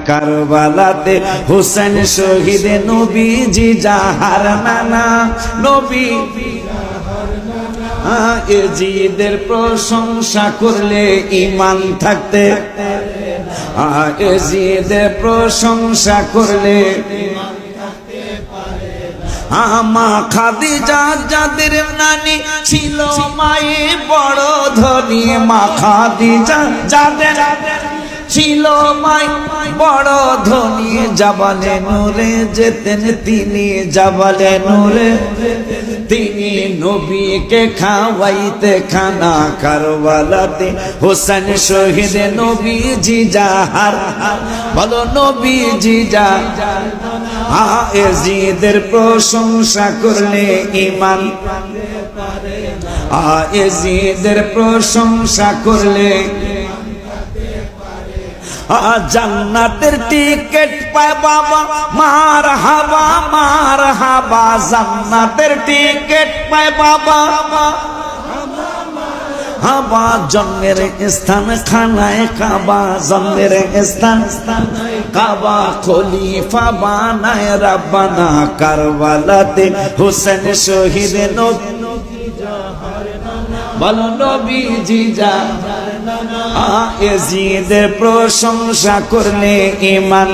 কারবালাতে হোসেন শহীদ নবীজি যাহার নানা নবী এজিদের প্রশংসা করলে ঈমান থাকতে এজিদের প্রশংসা করলে মা খাদিজা যাদের নানি ছিল মায়ে বড় ধনী মা খাদিজা যাদের ছিল মাই বড় ধনী জাবালে নূরে যেতেন তিনি জাবালে নূরে তিনি নবীকে খাওয়াইতে খানা কারবালাতে হোসেন শহীদ নবীজি যাহার বলো নবীজি যাহার এজিদের প্রশংসা করলে ঈমান এজিদের প্রশংসা করলে জান্নাতের টিকেট পায় বাবা মারহাবা জান্নাতের টিকেট পায় বাবা হাবা জন্মের স্থান খানায় কাবা জন্মের স্থান কাবা খলিফা বানায় রাব্বানা কারবালাতে হোসেন শহীদ বলো নবীজি যাহার এজিদের প্রশংসা করলে ঈমান